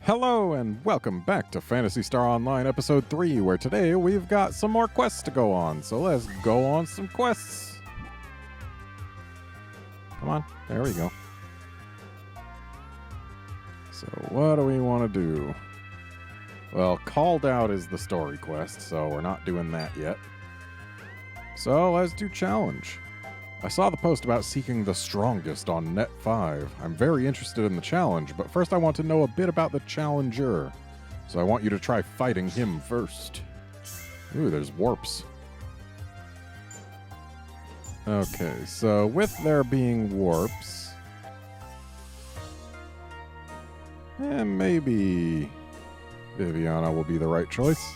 Hello and welcome back to Phantasy Star Online Episode 3, where today we've got some more quests to go on. So let's go on some quests. Come on, there we go. So what do we want to do? Well, Called Out is the story quest, so we're not doing that yet. So let's do challenge. I saw the post about seeking the strongest on Net 5. I'm very interested in the challenge, but first I want to know a bit about the challenger. So I want you to try fighting him first. Ooh, there's warps. Okay, so with there being warps... maybe Viviana will be the right choice.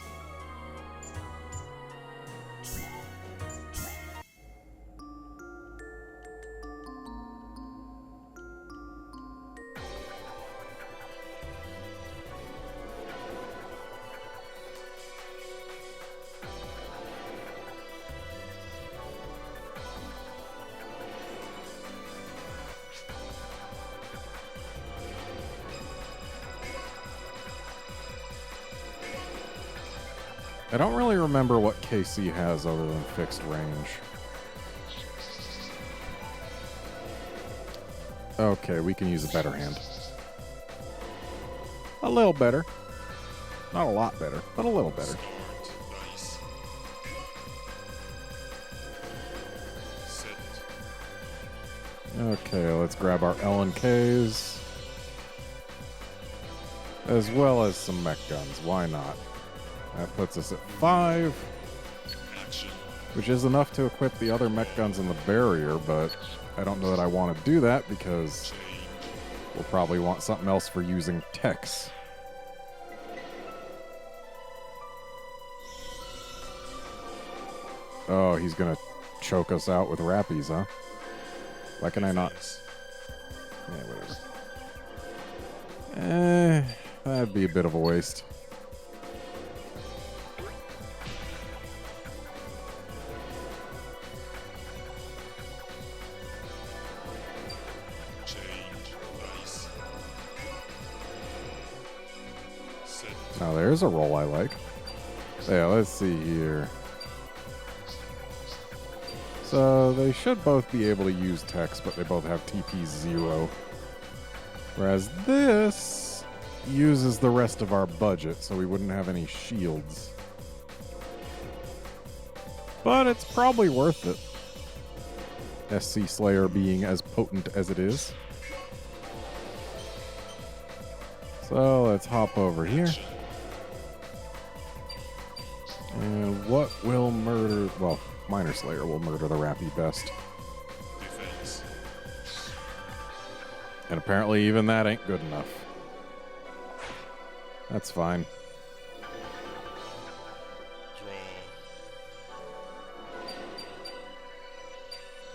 I don't really remember what KC has other than fixed range. Okay, we can use a better hand. A little better. Not a lot better, but a little better. Okay, let's grab our L&Ks. As well as some mech guns, why not? That puts us at 5, which is enough to equip the other mech guns in the barrier, but I don't know that I want to do that because we'll probably want something else for using techs. Oh, he's going to choke us out with Rappies, huh? Why can I not? Yeah, whatever. That'd be a bit of a waste. Now there's a roll I like. Yeah, let's see here. So they should both be able to use techs, but they both have TP 0. Whereas this uses the rest of our budget, so we wouldn't have any shields. But it's probably worth it. SC Slayer being as potent as it is. So let's hop over here. And what will murder... Well, Minor Slayer will murder the Rappy best. Defense. And apparently even that ain't good enough. That's fine.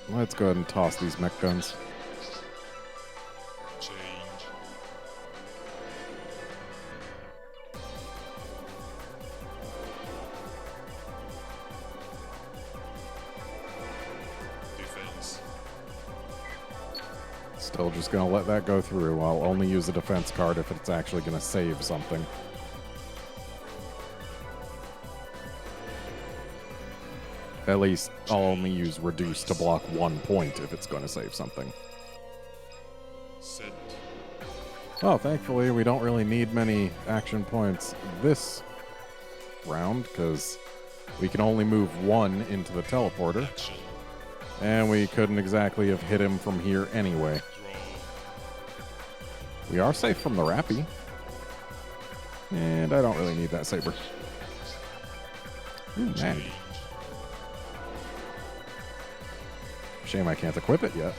Draw. Let's go ahead and toss these mech guns. Change. Defense. Still just gonna let that go through. I'll only use a defense card if it's actually gonna save something. At least I'll only use reduce to block 1 point if it's gonna save something. Send. Oh, thankfully we don't really need many action points this round because we can only move 1 into the teleporter. Action. And we couldn't exactly have hit him from here anyway. Draw. We are safe from the Rappy. And I don't really need that saber. Ooh, mag. Change. Shame I can't equip it yet.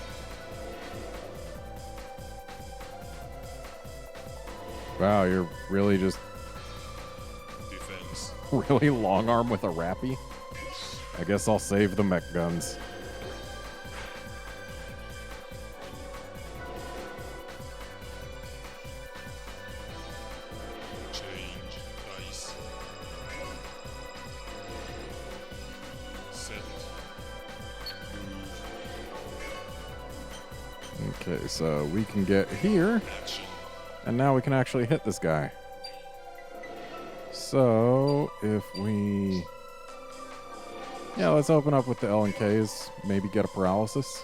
Wow, you're really just Defense. really long arm with a Rappy? I guess I'll save the mech guns. Change. Dice. Set. Move. Okay, so we can get here. Action. And now we can actually hit this guy. So, if we... Yeah, let's open up with the L and Ks. Maybe get a paralysis.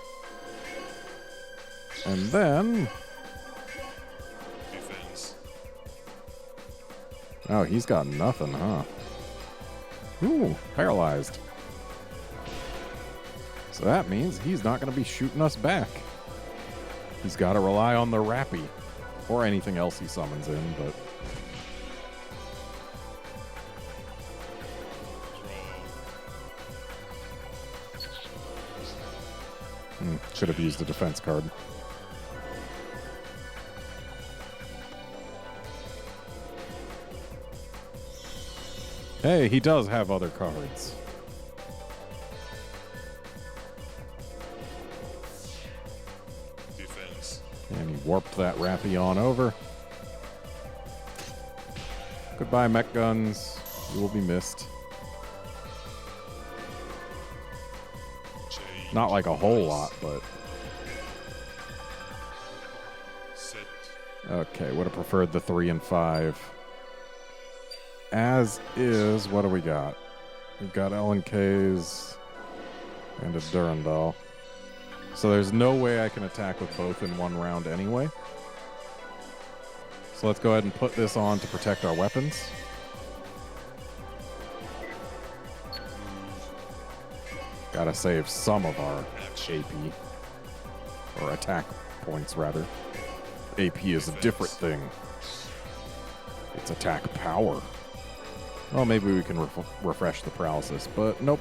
And then... Defense. Oh, he's got nothing, huh? Ooh, paralyzed. So that means he's not going to be shooting us back. He's got to rely on the Rappy. Or anything else he summons in, but... Should have used a defense card. Hey, he does have other cards. Defense. And he warped that Rappy on over. Goodbye, mech guns. You will be missed. Change. Not like a whole Dice. lot, but... Set. Okay, would have preferred the 3 and 5. As is, what do we got? We've got LNKs and a Durandal. So there's no way I can attack with both in one round anyway. So let's go ahead and put this on to protect our weapons. Gotta save some of our AP. Or attack points, rather. AP is a different thing. It's attack power. Well, maybe we can refresh the paralysis, but nope.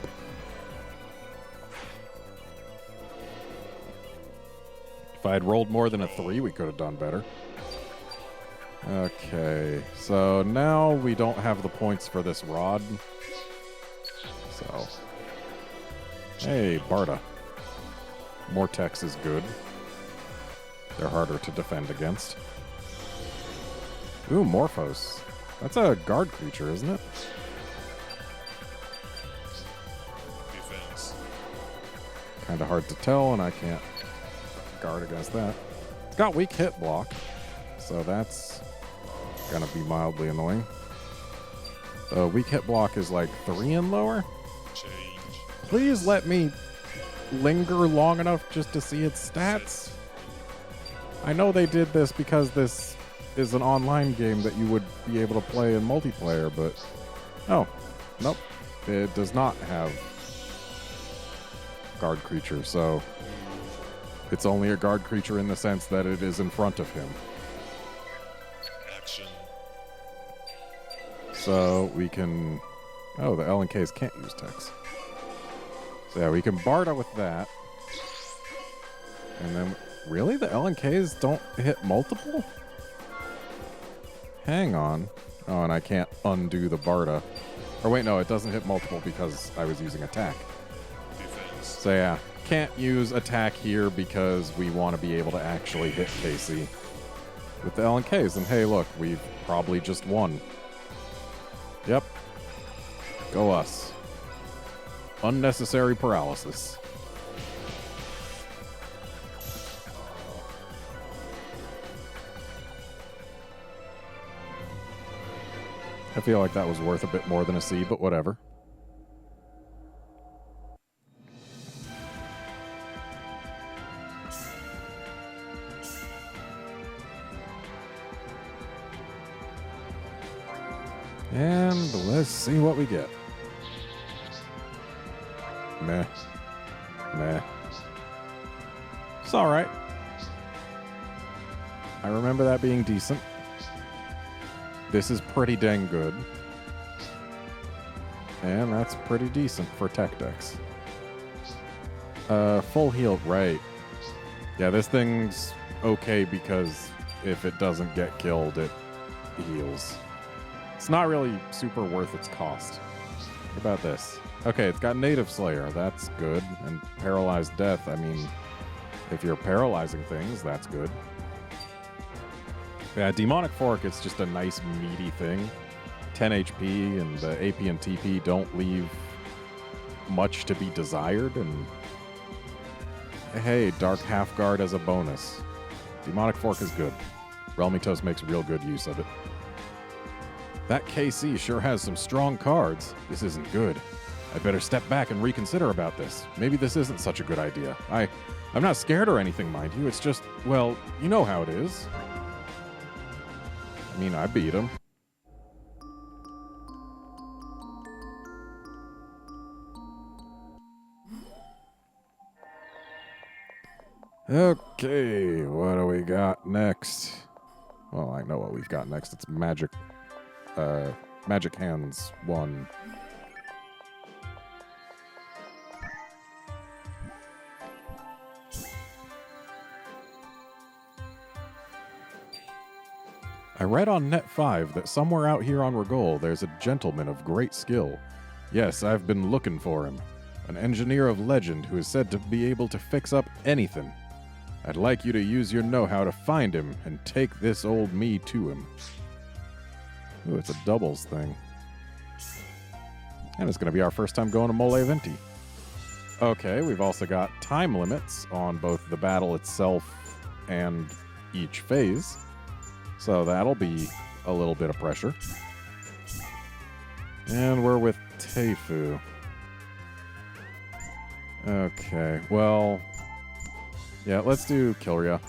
If I had rolled more than a 3, we could have done better. Okay, so now we don't have the points for this rod. So, hey, Barda. Mortex is good. They're harder to defend against. Ooh, Morphos. That's a guard creature, isn't it? Defense. Kind of hard to tell, and I can't guard against that. It's got weak hit block, so that's gonna be mildly annoying. Weak hit block is like 3 and lower. Change. Please let me linger long enough just to see its stats. I know they did this because this is an online game that you would be able to play in multiplayer, but... Oh, nope. It does not have guard creature, so... It's only a guard creature in the sense that it is in front of him. Action. So we can... Oh, the L and Ks can't use text. So yeah, we can Barda with that. And then... Really? The L and Ks don't hit multiple? Hang on. Oh, and I can't undo the Barda. Or wait, no, it doesn't hit multiple because I was using attack. Defense. So yeah, can't use attack here because we want to be able to actually hit Casey with the L and Ks. And hey, look, we've probably just won. Yep. Go us. Unnecessary paralysis. I feel like that was worth a bit more than a C, but whatever. And let's see what we get. Meh. Meh. It's alright. I remember that being decent. This is pretty dang good. And that's pretty decent for tech decks. Full healed, right. Yeah, this thing's okay because if it doesn't get killed, it heals. It's not really super worth its cost. What about this? Okay, it's got Native Slayer. That's good. And Paralyzed Death. I mean, if you're paralyzing things, that's good. Yeah, Demonic Fork, it's just a nice meaty thing. 10 HP, and the AP and TP don't leave much to be desired. And hey, Dark Half Guard as a bonus. Demonic Fork is good. Relmitos makes real good use of it. That KC sure has some strong cards. This isn't good. I better step back and reconsider about this. Maybe this isn't such a good idea. I'm not scared or anything, mind you. It's just, well, you know how it is. I mean, I beat him. Okay, what do we got next? Well, I know what we've got next. It's Magic Hands 1. I read on Net 5 that somewhere out here on Regol there's a gentleman of great skill. Yes, I've been looking for him. An engineer of legend who is said to be able to fix up anything. I'd like you to use your know-how to find him and take this old me to him. Ooh, it's a doubles thing. And it's going to be our first time going to Mole Venti. Okay, we've also got time limits on both the battle itself and each phase. So that'll be a little bit of pressure. And we're with Teifu. Okay, well... yeah, let's do Kilria.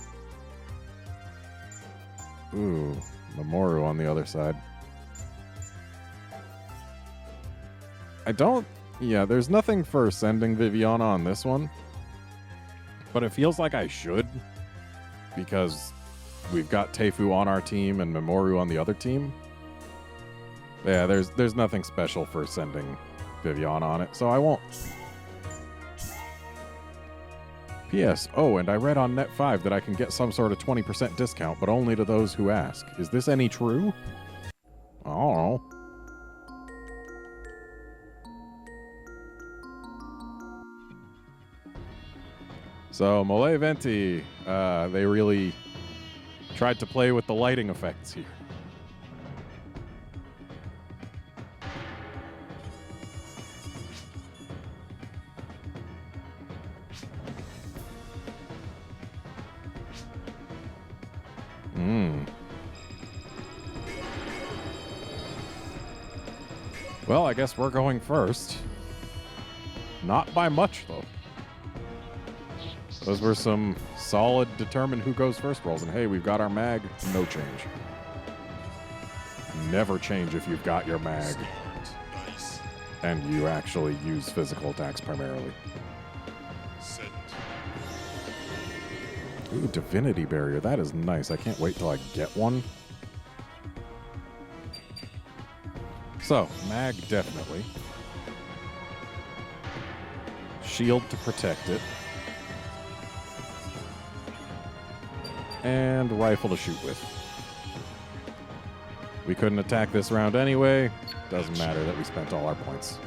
Ooh, Mamoru on the other side. Yeah, there's nothing for sending Viviana on this one. But it feels like I should. Because we've got Teifu on our team and Mamoru on the other team. Yeah, there's nothing special for sending Viviana on it, so I won't. PSOe, and I read on Net 5 that I can get some sort of 20% discount, but only to those who ask. Is this any true? I don't know. So, Mole Venti, they really tried to play with the lighting effects here. Well, I guess we're going first. Not by much, though. Those were some solid determine who goes first rolls. And hey, we've got our mag. No change. Never change if you've got your mag. Nice. And you actually use physical attacks primarily. Set. Ooh, Divinity Barrier. That is nice. I can't wait till I get one. So, mag definitely. Shield to protect it. And rifle to shoot with. We couldn't attack this round anyway. Doesn't matter that we spent all our points.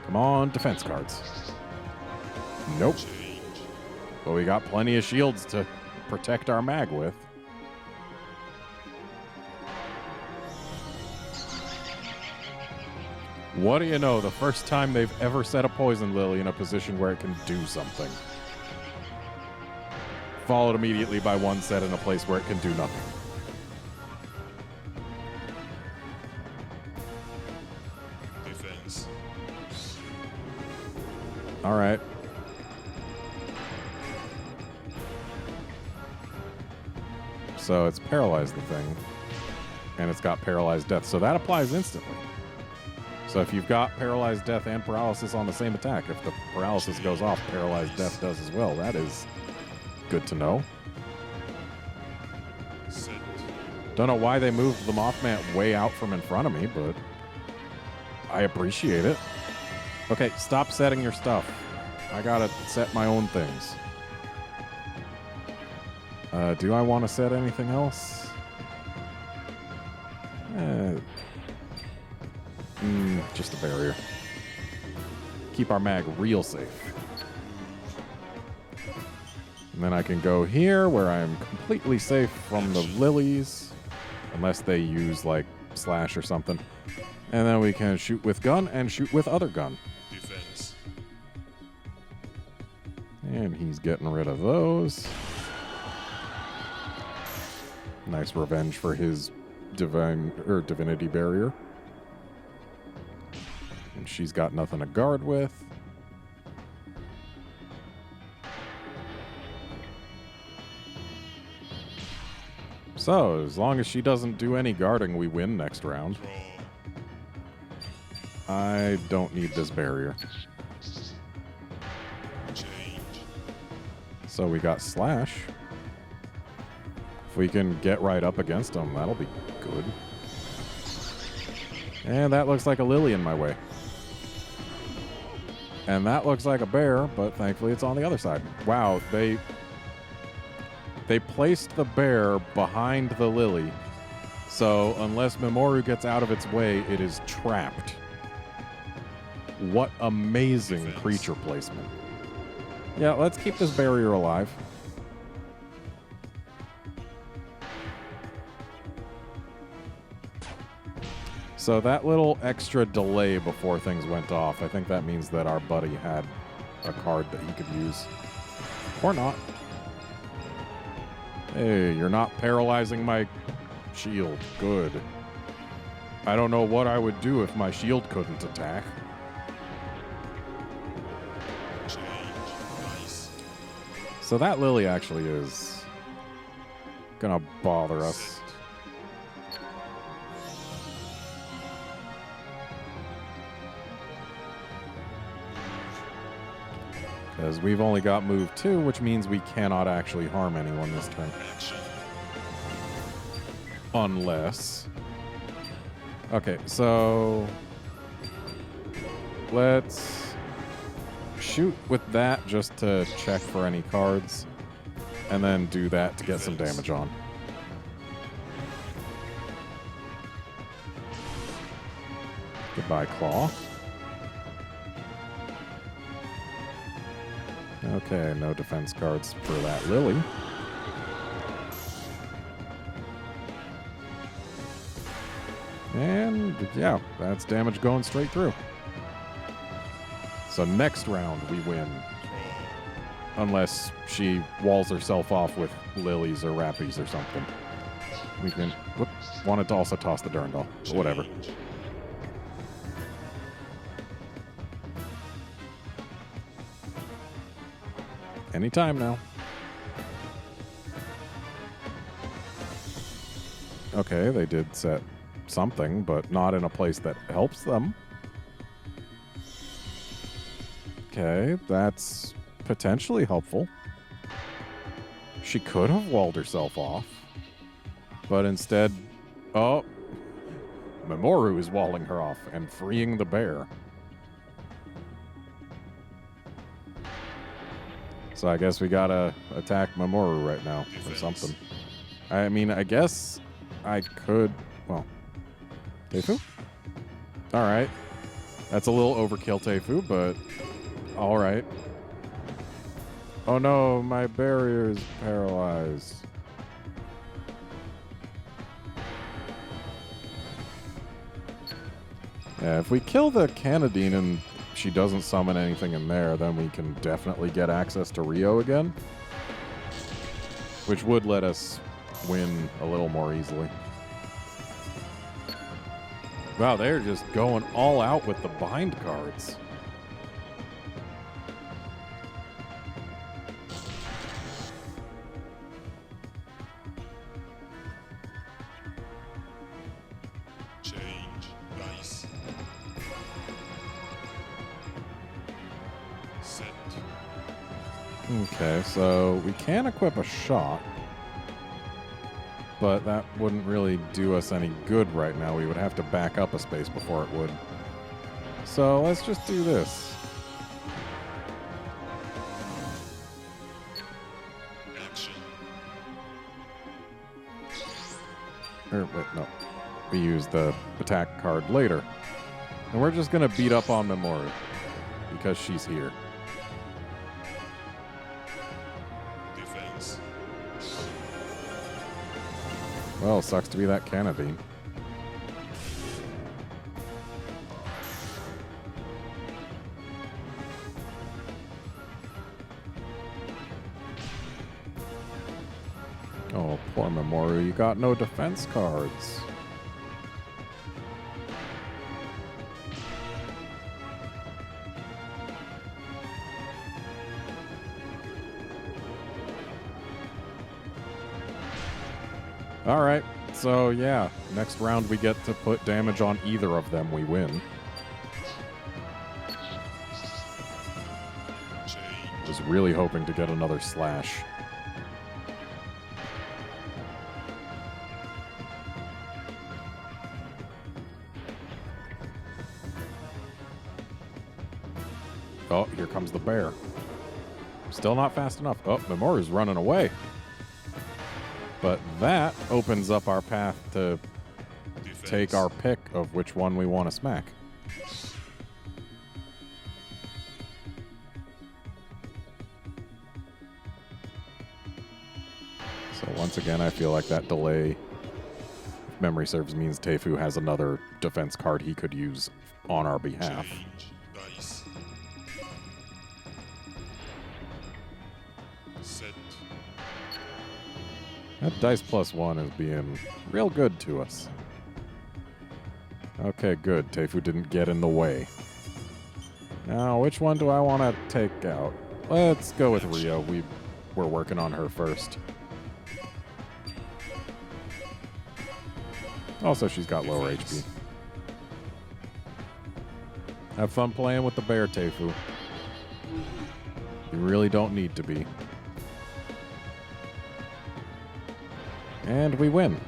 Come on, defense cards. Nope. But we got plenty of shields to protect our mag with. What do you know? The first time they've ever set a Poison Lily in a position where it can do something. Followed immediately by one set in a place where it can do nothing. Defense. All right. So it's paralyzed the thing. And it's got paralyzed death. So that applies instantly. So if you've got paralyzed death and paralysis on the same attack, if the paralysis goes off, paralyzed death does as well. That is good to know. Set. Don't know why they moved the Mothman way out from in front of me, but I appreciate it. Okay, stop setting your stuff. I gotta set my own things. Do I want to set anything else? Just a barrier. Keep our mag real safe. And then I can go here where I'm completely safe from the lilies. Unless they use, like, slash or something. And then we can shoot with gun and shoot with other gun. Defense. And he's getting rid of those. Nice revenge for his divinity barrier. And she's got nothing to guard with. So, as long as she doesn't do any guarding, we win next round. Draw. I don't need this barrier. Change. So we got Slash. If we can get right up against him, that'll be good. And that looks like a lily in my way. And that looks like a bear, but thankfully it's on the other side. Wow, they placed the bear behind the lily. So unless Memoru gets out of its way, it is trapped. What amazing creature placement. Yeah, let's keep this barrier alive. So that little extra delay before things went off, I think that means that our buddy had a card that he could use. Or not. Hey, you're not paralyzing my shield. Good. I don't know what I would do if my shield couldn't attack. Change. Nice. So that lily actually is gonna bother us. Set. Because we've only got move 2, which means we cannot actually harm anyone this turn. Action. Unless... Okay, so... Let's shoot with that just to check for any cards. And then do that to get some damage on. Goodbye, Claw. Okay, no defense cards for that lily. And yeah, that's damage going straight through. So next round we win. Draw. Unless she walls herself off with lilies or rappies or something. We can... Whoop, wanted to also toss the Durandal, but whatever. Change. Anytime now. Okay, they did set something, but not in a place that helps them. Okay, that's potentially helpful. She could have walled herself off, but instead... Oh! Memoru is walling her off and freeing the bear. So I guess we gotta attack Memoru right now or something. I mean, I guess I could... Well, Teifu? Alright. That's a little overkill, Teifu, but alright. Oh no, my barrier is paralyzed. Yeah, if we kill the Canadine and she doesn't summon anything in there, then we can definitely get access to Rio again. Which would let us win a little more easily. Wow, they're just going all out with the bind cards. Change. Dice. Set. Okay, so we can equip a shot. But that wouldn't really do us any good right now. We would have to back up a space before it would. So let's just do this. Action. Or, wait, no. We use the attack card later. And we're just going to beat up on Memoru. Because she's here. Defense. Well, sucks to be that Canadine. Oh, poor Memoru. Mamoru, you got no defense cards. Alright, so yeah, next round we get to put damage on either of them, we win. Was really hoping to get another slash. Oh, here comes the bear. Still not fast enough. Oh, Mamoru's running away. But that opens up our path to take our pick of which one we want to smack. So once again, I feel like that delay, if memory serves, means Teifu has another defense card he could use on our behalf. Change dice. Set. That dice +1 is being real good to us. Okay, good. Teifu didn't get in the way. Now, which one do I want to take out? Let's go with Rio. We're working on her first. Also, she's got lower HP. Have fun playing with the bear, Teifu. You really don't need to be. And we win.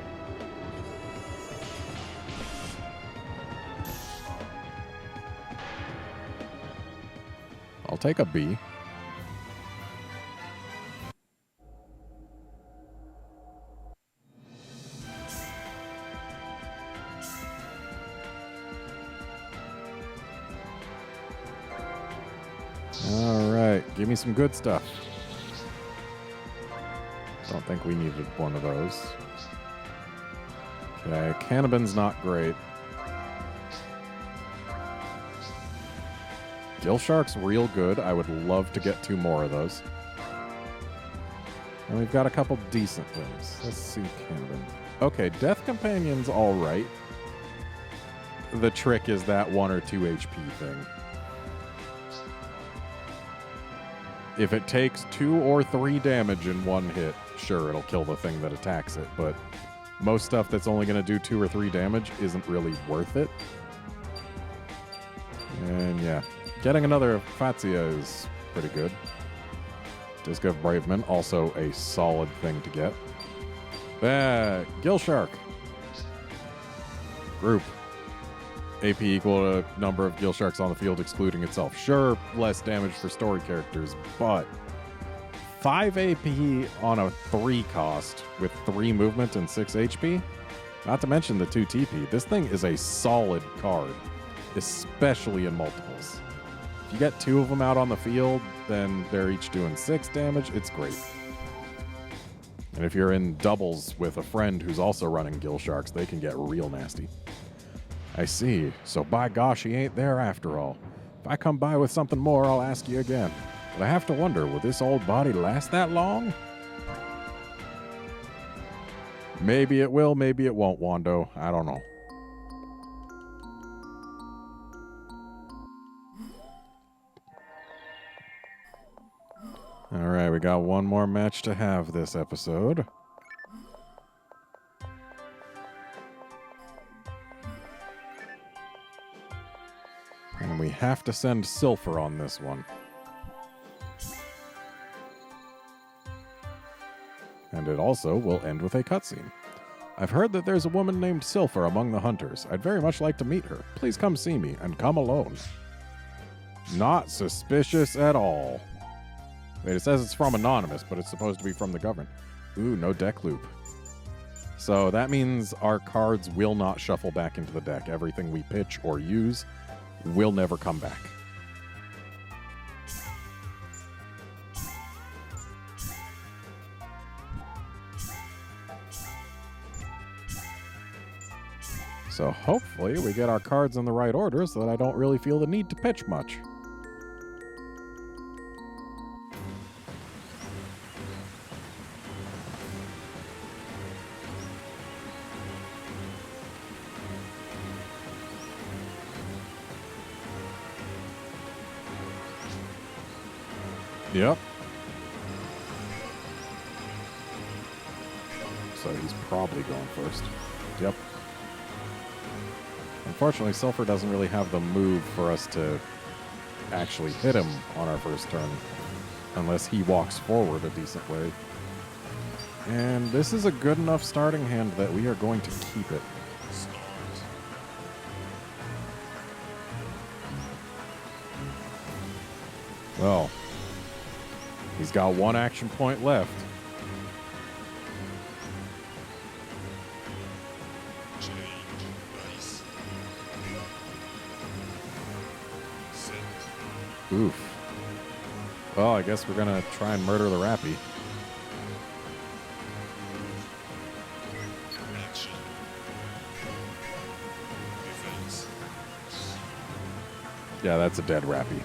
I'll take a B. All right, give me some good stuff. Don't think we needed one of those. Okay, Cannabin's not great. Gill Shark's real good. I would love to get 2 more of those. And we've got a couple decent things. Let's see Cannabin. Okay, Death Companion's all right. The trick is that 1 or 2 HP thing. If it takes 2 or 3 damage in one hit, sure, it'll kill the thing that attacks it, but most stuff that's only going to do 2 or 3 damage isn't really worth it. And yeah, getting another Fatsia is pretty good. Disc of Bravement, also a solid thing to get. Gill Shark. Group. AP equal to number of Gill Sharks on the field excluding itself. Sure, less damage for story characters, but 5 AP on a 3 cost with 3 movement and 6 HP? Not to mention the 2 TP. This thing is a solid card, especially in multiples. If you get 2 of them out on the field, then they're each doing 6 damage. It's great. And if you're in doubles with a friend who's also running Gill Sharks, they can get real nasty. I see. So by gosh, he ain't there after all. If I come by with something more, I'll ask you again. But I have to wonder, will this old body last that long? Maybe it will, maybe it won't, Wando. I don't know. All right, we got one more match to have this episode. And we have to send Silpher on this one. And it also will end with a cutscene. I've heard that there's a woman named Silpher among the hunters. I'd very much like to meet her. Please come see me, and come alone. Not suspicious at all. Wait, it says it's from Anonymous, but it's supposed to be from the government. Ooh, no deck loop. So that means our cards will not shuffle back into the deck. Everything we pitch or use will never come back. So hopefully we get our cards in the right order so that I don't really feel the need to pitch much. Yep. So he's probably going first. Yep. Unfortunately, Sulfur doesn't really have the move for us to actually hit him on our first turn unless he walks forward a decent way. And this is a good enough starting hand that we are going to keep it. Start. Well, he's got one action point left. Change dice. Set. Oof. Well, I guess we're going to try and murder the Rappy. Action. Defense. Yeah, that's a dead Rappy.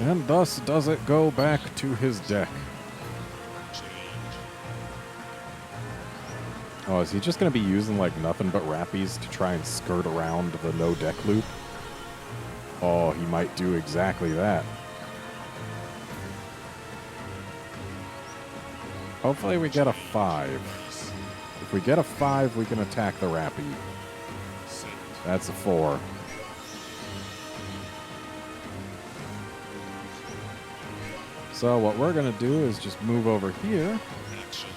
And thus does it go back to his deck. Change. Oh, is he just going to be using, like, nothing but Rappies to try and skirt around the no-deck loop? Oh, he might do exactly that. Hopefully we get a 5. If we get a 5, we can attack the Rappy. Set. That's a 4. So what we're going to do is just move over here Action.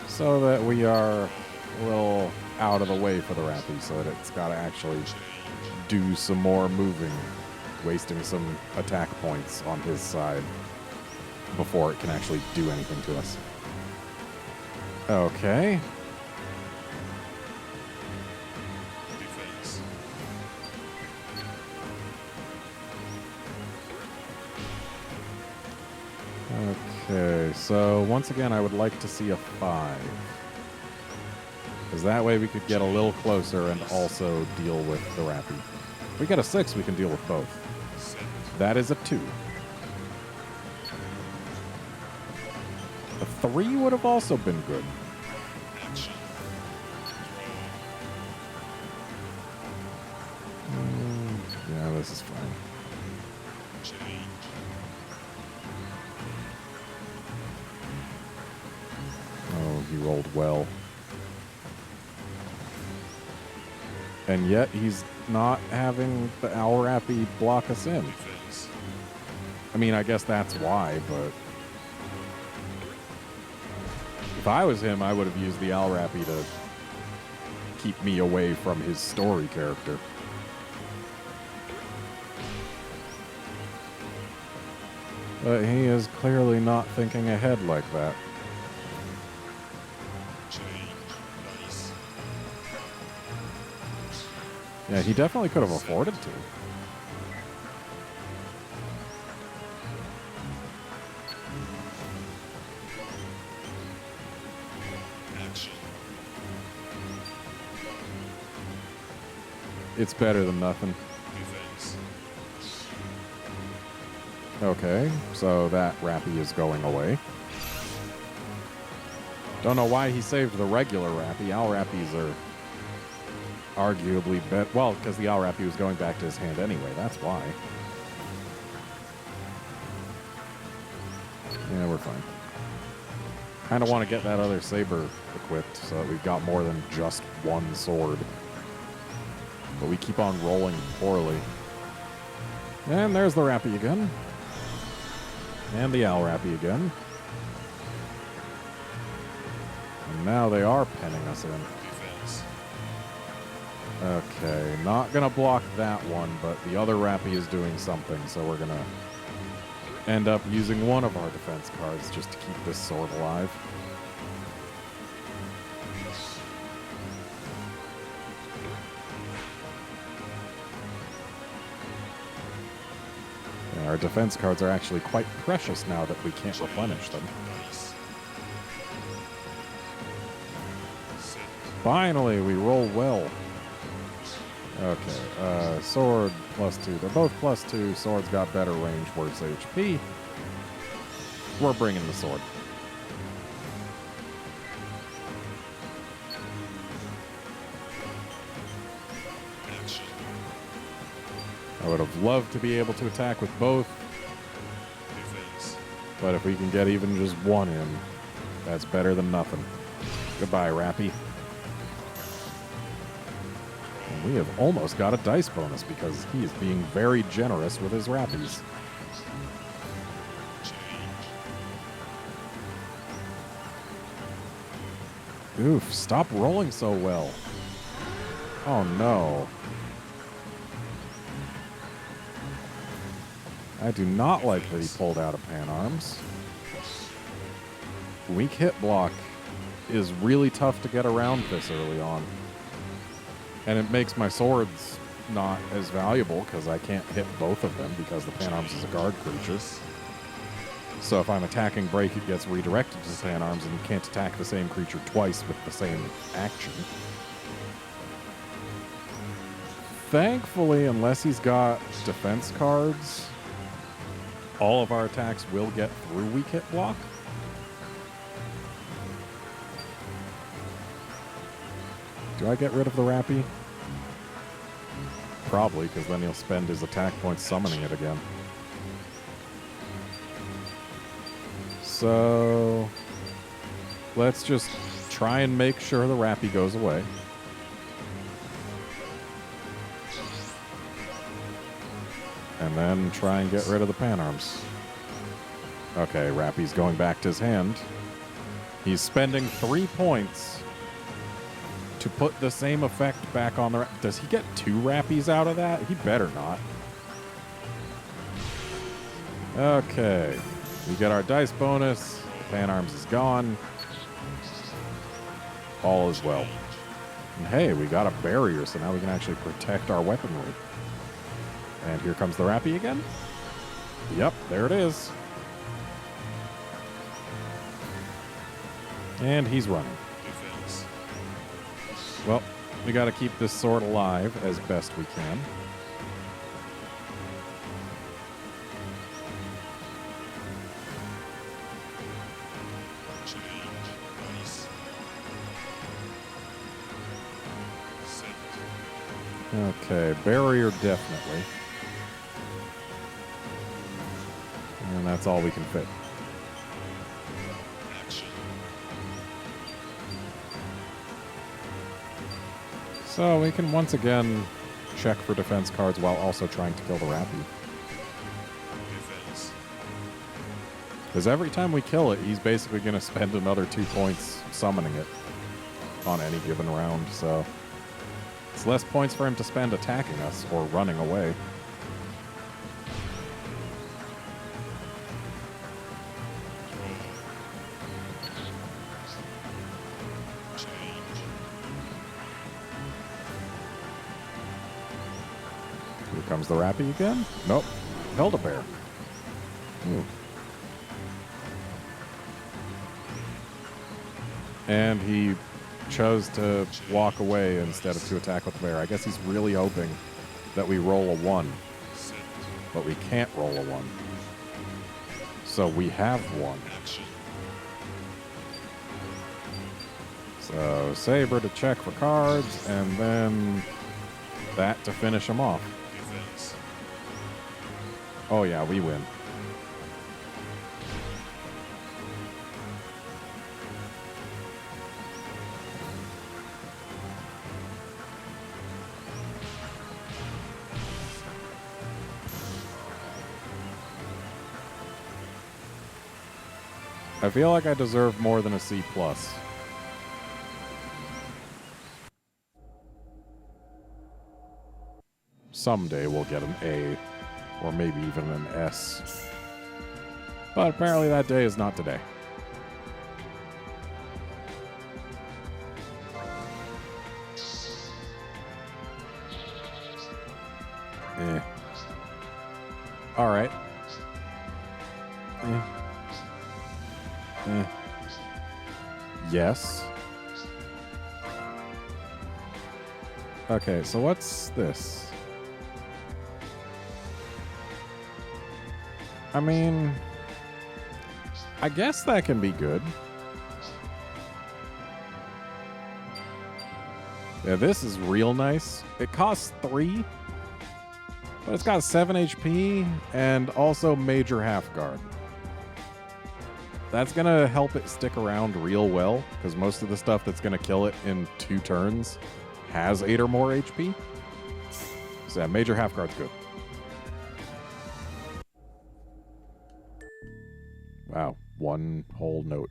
so that we are a little out of the way for the Rappy so that it's got to actually Change. do some more moving, wasting some attack points on his side before it can actually do anything to us. Okay. Defense. Okay, so once again, I would like to see a 5. Because that way we could get a little closer and also deal with the Rappy. If we get a 6, we can deal with both. Set. That is a 2. A 3 would have also been good. Action. Yeah, this is fine. Change. Oh, he rolled well. And yet he's not having the Owl Rappy block us in. Defense. I mean, I guess that's why, but if I was him, I would have used the Owl Rappy to keep me away from his story character. But he is clearly not thinking ahead like that. Change dice. Yeah, he definitely could have afforded to. Action. It's better than nothing. Defense. Okay, so that Rappy is going away. Don't know why he saved the regular Rappy. Owl Rappies are arguably better. Well, because the Owl Rappy was going back to his hand anyway. That's why. Yeah, we're fine. Kind of want to get that other saber equipped so that we've got more than just one sword. But we keep on rolling poorly. And there's the Rappy again. And the Owl Rappy again. And now they are penning us in. Defense. Okay, not gonna block that one, but the other Rappy is doing something, so we're gonna end up using one of our defense cards just to keep this sword alive. Yeah, our defense cards are actually quite precious now that we can't replenish them. Dice. Set. Finally, we roll well. Okay, sword +2. They're both +2. Sword's got better range, worse HP. We're bringing the sword. Action. I would have loved to be able to attack with both, Defense. but if we can get even just one in, that's better than nothing. Goodbye, Rappy. And we have almost got a dice bonus because he is being very generous with his Rappies. Change. Oof, stop rolling so well. Oh no. I do not like that he pulled out a Pan Arms. Weak hit block is really tough to get around this early on. And it makes my swords not as valuable because I can't hit both of them because the Pan Arms is a guard creature. So if I'm attacking break, it gets redirected to the Pan Arms and you can't attack the same creature twice with the same action. Thankfully, unless he's got defense cards, all of our attacks will get through weak hit block. Do I get rid of the Rappy? Probably, because then he'll spend his attack points summoning it again. So let's just try and make sure the Rappy goes away. And then try and get rid of the Pan Arms. Okay, Rappy's going back to his hand. He's spending 3 points to put the same effect back on the... Does he get 2 Rappies out of that? He better not. Okay. We get our dice bonus. Pan Arms is gone. All is well. And hey, we got a barrier, so now we can actually protect our weaponry. And here comes the Rappy again. Yep, there it is. And he's running. Defense. Well, we got to keep this sword alive as best we can. Change. Nice. Set. Okay, barrier definitely. And that's all we can fit. Action. So we can once again check for defense cards while also trying to kill the Rappy. Defense. Because every time we kill it, he's basically going to spend another 2 points summoning it on any given round. So it's less points for him to spend attacking us or running away. Change. Here comes the Rappy again. Nope. Held a bear. Ooh. And he chose to walk away instead of to attack with the bear. I guess he's really hoping that we roll a 1. Set. But we can't roll a 1. So we have 1. Action. So Saber to check for cards, and then that to finish him off. Defense. Oh yeah, we win. I feel like I deserve more than a C+. Someday we'll get an A, or maybe even an S. But apparently that day is not today. Eh. Alright. Eh. Eh. Yes. Okay, so what's this? I mean, I guess that can be good. Yeah, this is real nice. It costs 3, But it's got 7 HP and also major half guard. That's going to help it stick around real well, because most of the stuff that's going to kill it in 2 turns has 8 or more HP. So yeah, major half guard's good. Wow, 1 whole note.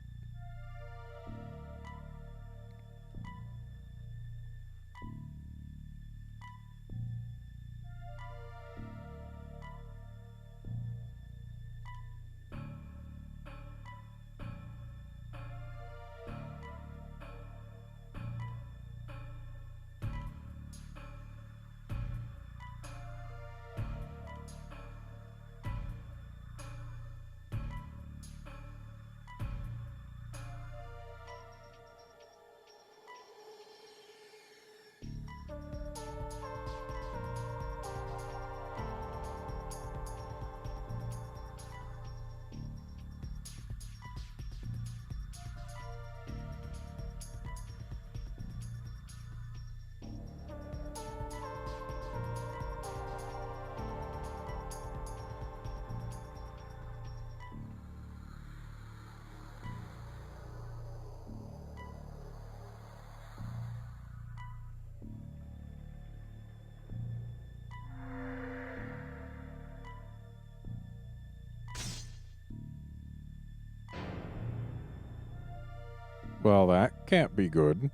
Well, that can't be good.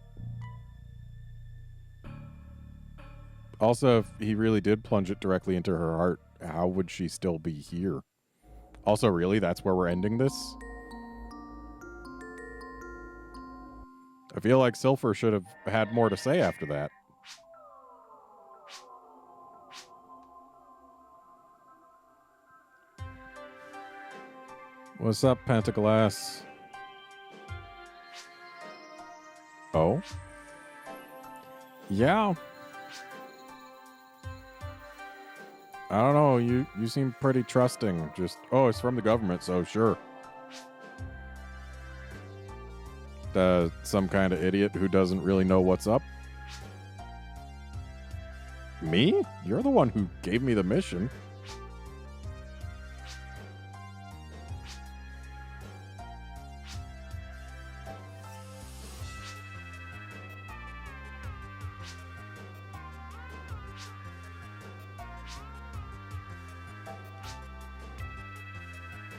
Also, if he really did plunge it directly into her heart, how would she still be here? Also, really, that's where we're ending this? I feel like Silpher should have had more to say after that. What's up, Pentaglass? Oh? Yeah. I don't know, you seem pretty trusting. Just, oh, it's from the government, so sure. Some kind of idiot who doesn't really know what's up. Me? You're the one who gave me the mission.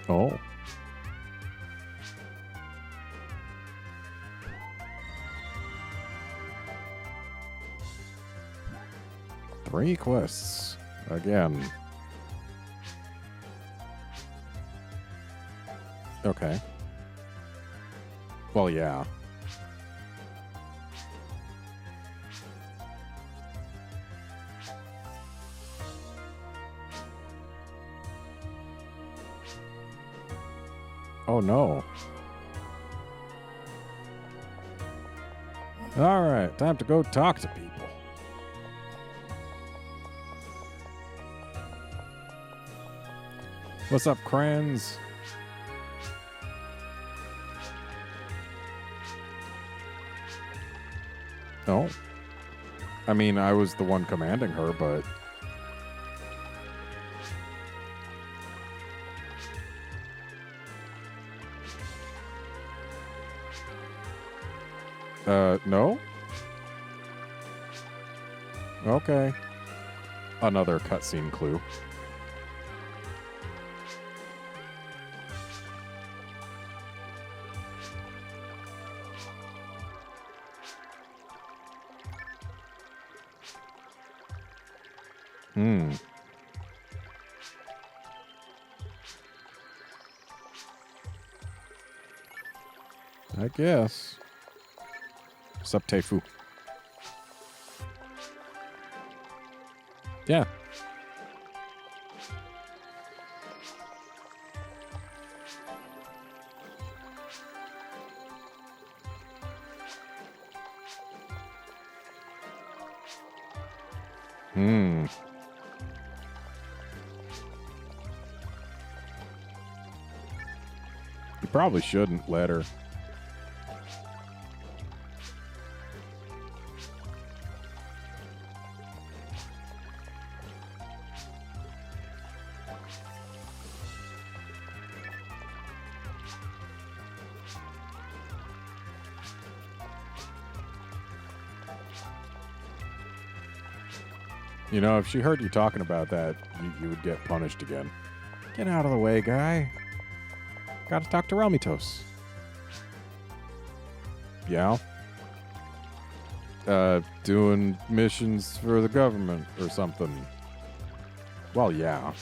Oh. Three quests. Again. Okay. Well, yeah. Oh, no. All right, time to go talk to people. What's up, Crans? Oh. I mean, I was the one commanding her, but... no? Okay. Another cutscene clue. Hmm. I guess. Sup, Teifu? Yeah. Hmm. You probably shouldn't let her. You know, if she heard you talking about that, you would get punished again. Get out of the way, guy. Gotta talk to Relmitos. Yeah? Doing missions for the government or something. Well, yeah.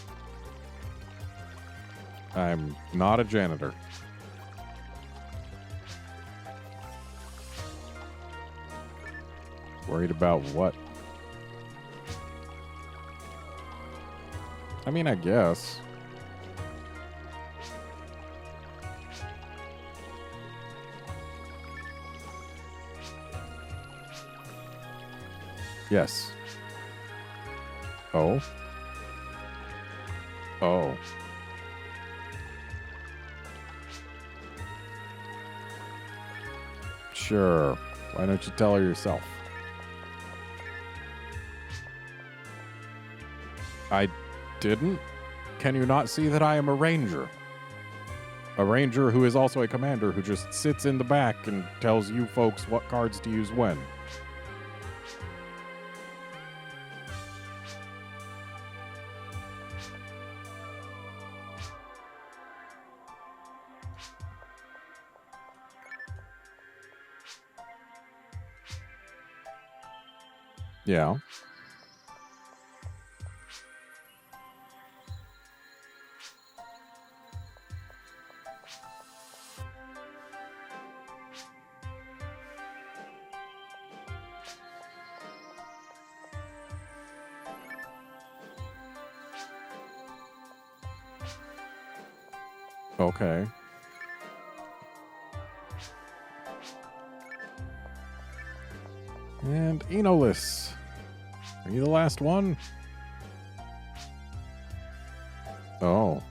I'm not a janitor. Worried about what? I mean, I guess. Yes. Oh? Oh. Sure. Why don't you tell her yourself? I didn't? Can you not see that I am a ranger? A ranger who is also a commander who just sits in the back and tells you folks what cards to use when. Yeah. Okay. And Enolis. Are you the last one? Oh.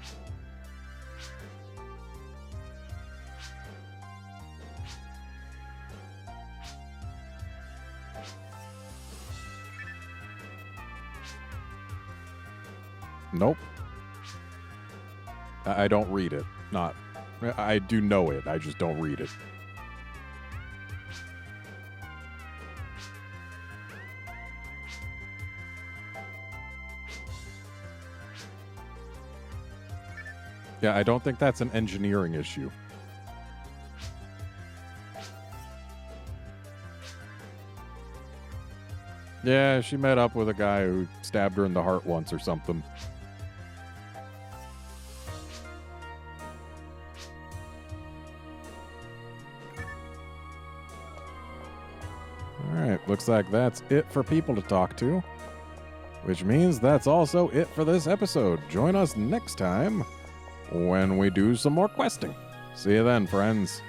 Nope. I don't read it. I do know it. I just don't read it. Yeah, I don't think that's an engineering issue. Yeah, she met up with a guy who stabbed her in the heart once or something. Alright, looks like that's it for people to talk to. Which means that's also it for this episode. Join us next time when we do some more questing. See you then, friends.